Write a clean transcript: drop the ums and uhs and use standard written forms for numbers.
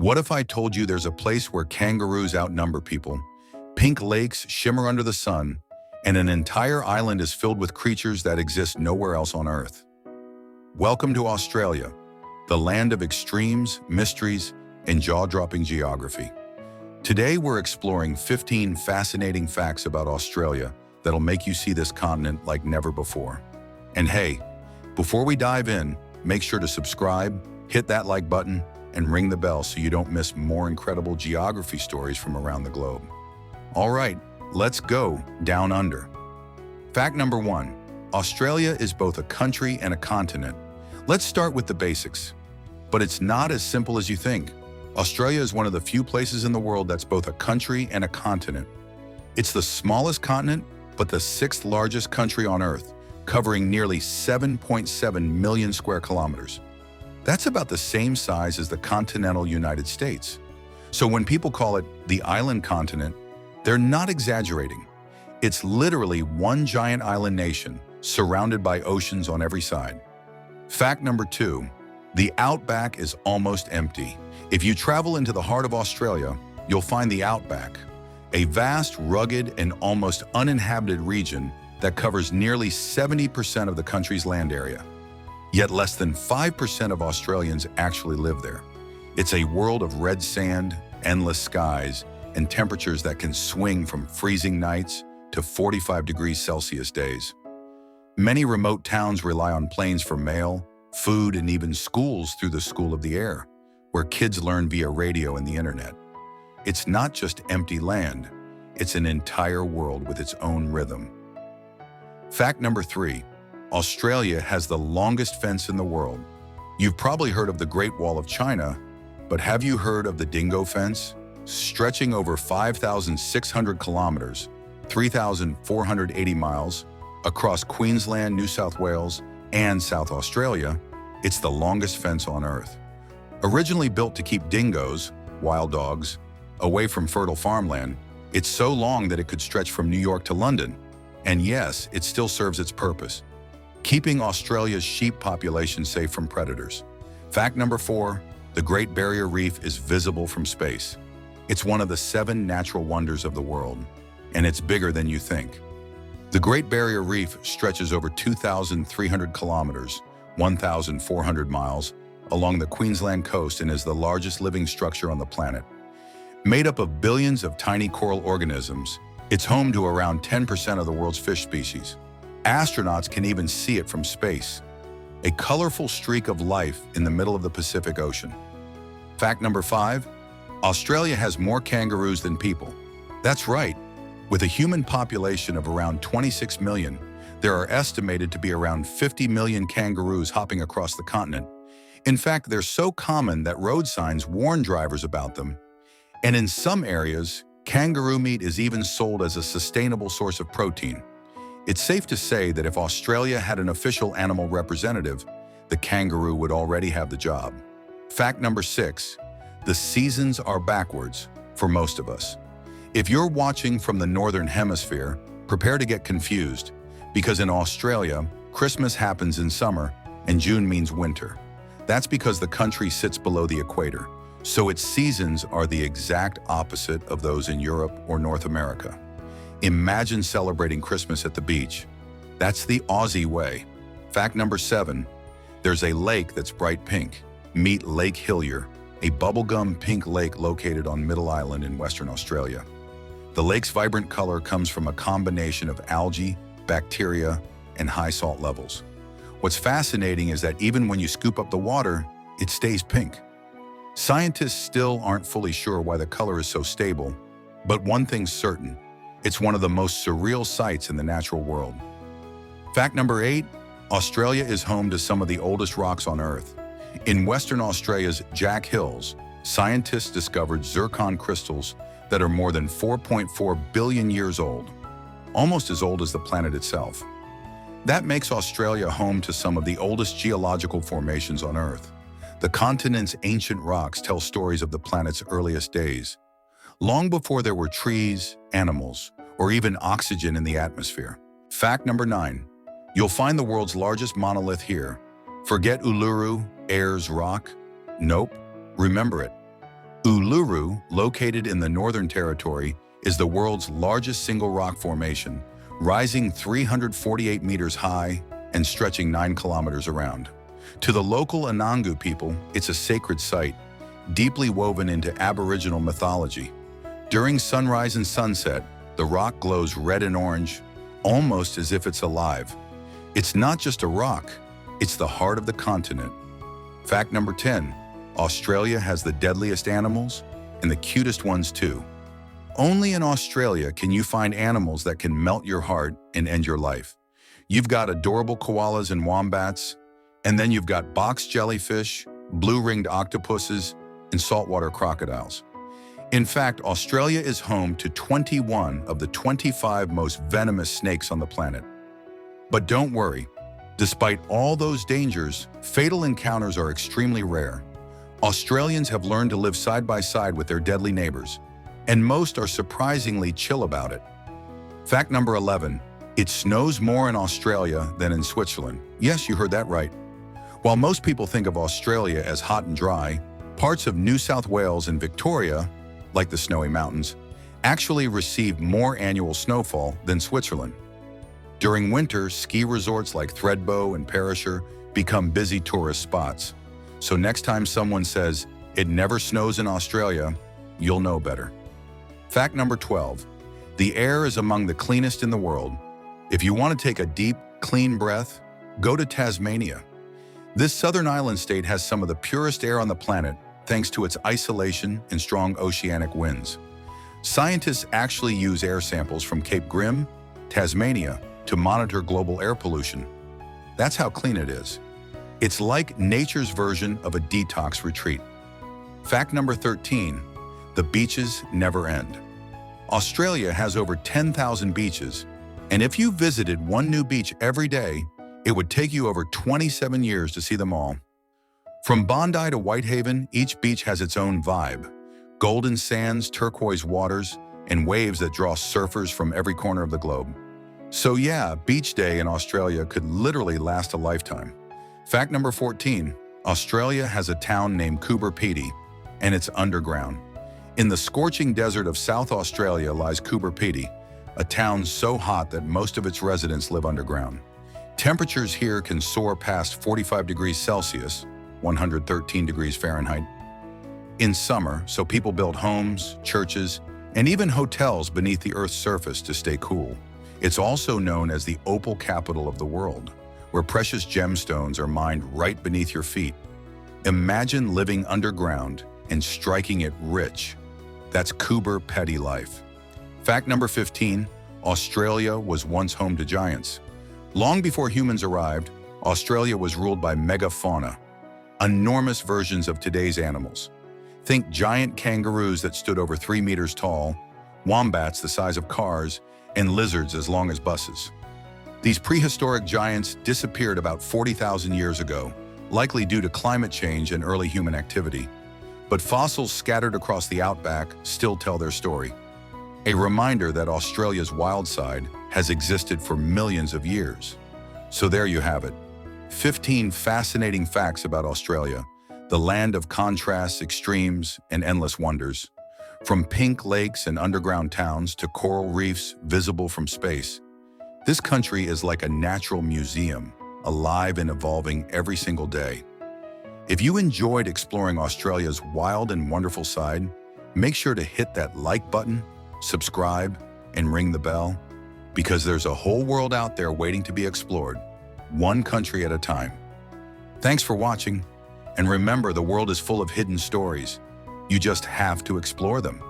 What if I told you there's a place where kangaroos outnumber people, pink lakes shimmer under the sun, and an entire island is filled with creatures that exist nowhere else on Earth? Welcome to Australia, the land of extremes, mysteries, and jaw-dropping geography. Today we're exploring 15 fascinating facts about Australia that'll make you see this continent like never before. And hey, before we dive in, make sure to subscribe, hit that like button, and ring the bell so you don't miss more incredible geography stories from around the globe. All right, let's go down under. Fact number 1, Australia is both a country and a continent. Let's start with the basics. But it's not as simple as you think. Australia is one of the few places in the world that's both a country and a continent. It's the smallest continent, but the 6th largest country on Earth, covering nearly 7.7 million square kilometers. That's about the same size as the continental United States. So when people call it the island continent, they're not exaggerating. It's literally one giant island nation, surrounded by oceans on every side. Fact number 2, the outback is almost empty. If you travel into the heart of Australia, you'll find the outback, a vast, rugged, and almost uninhabited region that covers nearly 70% of the country's land area. Yet less than 5% of Australians actually live there. It's a world of red sand, endless skies, and temperatures that can swing from freezing nights to 45 degrees Celsius days. Many remote towns rely on planes for mail, food, and even schools through the School of the Air, where kids learn via radio and the internet. It's not just empty land, it's an entire world with its own rhythm. Fact number 3, Australia has the longest fence in the world. You've probably heard of the Great Wall of China, but have you heard of the Dingo Fence? Stretching over 5,600 kilometers, 3,480 miles, across Queensland, New South Wales, and South Australia, it's the longest fence on Earth. Originally built to keep dingoes, wild dogs, away from fertile farmland, it's so long that it could stretch from New York to London. And yes, it still serves its purpose, keeping Australia's sheep population safe from predators. Fact number 4, the Great Barrier Reef is visible from space. It's one of the 7 natural wonders of the world, and it's bigger than you think. The Great Barrier Reef stretches over 2,300 kilometers, 1,400 miles, along the Queensland coast and is the largest living structure on the planet. Made up of billions of tiny coral organisms, it's home to around 10% of the world's fish species. Astronauts can even see it from space, a colorful streak of life in the middle of the Pacific Ocean. Fact number 5, Australia has more kangaroos than people. That's right. With a human population of around 26 million, there are estimated to be around 50 million kangaroos hopping across the continent. In fact, they're so common that road signs warn drivers about them. And in some areas, kangaroo meat is even sold as a sustainable source of protein. It's safe to say that if Australia had an official animal representative, the kangaroo would already have the job. Fact number 6, the seasons are backwards for most of us. If you're watching from the Northern Hemisphere, prepare to get confused, because in Australia, Christmas happens in summer and June means winter. That's because the country sits below the equator, so its seasons are the exact opposite of those in Europe or North America. Imagine celebrating Christmas at the beach. That's the Aussie way. Fact number 7, there's a lake that's bright pink. Meet Lake Hillier, a bubblegum pink lake located on Middle Island in Western Australia. The lake's vibrant color comes from a combination of algae, bacteria, and high salt levels. What's fascinating is that even when you scoop up the water, it stays pink. Scientists still aren't fully sure why the color is so stable, but one thing's certain, it's one of the most surreal sights in the natural world. Fact number 8, Australia is home to some of the oldest rocks on Earth. In Western Australia's Jack Hills, scientists discovered zircon crystals that are more than 4.4 billion years old, almost as old as the planet itself. That makes Australia home to some of the oldest geological formations on Earth. The continent's ancient rocks tell stories of the planet's earliest days, long before there were trees, animals, or even oxygen in the atmosphere. Fact number 9, you'll find the world's largest monolith here. Forget Uluru, Ayers Rock. Nope, remember it. Uluru, located in the Northern Territory, is the world's largest single rock formation, rising 348 meters high and stretching 9 kilometers around. To the local Anangu people, it's a sacred site, deeply woven into Aboriginal mythology. During sunrise and sunset, the rock glows red and orange, almost as if it's alive. It's not just a rock, it's the heart of the continent. Fact number 10, Australia has the deadliest animals and the cutest ones too. Only in Australia can you find animals that can melt your heart and end your life. You've got adorable koalas and wombats, and then you've got box jellyfish, blue-ringed octopuses, and saltwater crocodiles. In fact, Australia is home to 21 of the 25 most venomous snakes on the planet. But don't worry, despite all those dangers, fatal encounters are extremely rare. Australians have learned to live side by side with their deadly neighbors, and most are surprisingly chill about it. Fact number 11, it snows more in Australia than in Switzerland. Yes, you heard that right. While most people think of Australia as hot and dry, parts of New South Wales and Victoria, like the Snowy Mountains, actually receive more annual snowfall than Switzerland. During winter, ski resorts like Thredbo and Perisher become busy tourist spots. So next time someone says, "It never snows in Australia," you'll know better. Fact number 12, the air is among the cleanest in the world. If you want to take a deep, clean breath, go to Tasmania. This southern island state has some of the purest air on the planet thanks to its isolation and strong oceanic winds. Scientists actually use air samples from Cape Grim, Tasmania, to monitor global air pollution. That's how clean it is. It's like nature's version of a detox retreat. Fact number 13, the beaches never end. Australia has over 10,000 beaches, and if you visited one new beach every day, it would take you over 27 years to see them all. From Bondi to Whitehaven, each beach has its own vibe. Golden sands, turquoise waters, and waves that draw surfers from every corner of the globe. So yeah, beach day in Australia could literally last a lifetime. Fact number 14, Australia has a town named Coober Pedy, and it's underground. In the scorching desert of South Australia lies Coober Pedy, a town so hot that most of its residents live underground. Temperatures here can soar past 45 degrees Celsius, 113 degrees Fahrenheit, in summer, so people build homes, churches, and even hotels beneath the Earth's surface to stay cool. It's also known as the opal capital of the world, where precious gemstones are mined right beneath your feet. Imagine living underground and striking it rich. That's Coober Pedy life. Fact number 15, Australia was once home to giants. Long before humans arrived, Australia was ruled by megafauna, enormous versions of today's animals. Think giant kangaroos that stood over 3 meters tall, wombats the size of cars, and lizards as long as buses. These prehistoric giants disappeared about 40,000 years ago, likely due to climate change and early human activity. But fossils scattered across the outback still tell their story. A reminder that Australia's wild side has existed for millions of years. So there you have it. 15 fascinating facts about Australia, the land of contrasts, extremes, and endless wonders. From pink lakes and underground towns to coral reefs visible from space, this country is like a natural museum, alive and evolving every single day. If you enjoyed exploring Australia's wild and wonderful side, make sure to hit that like button, subscribe, and ring the bell, because there's a whole world out there waiting to be explored, one country at a time. Thanks for watching, and remember, the world is full of hidden stories. You just have to explore them.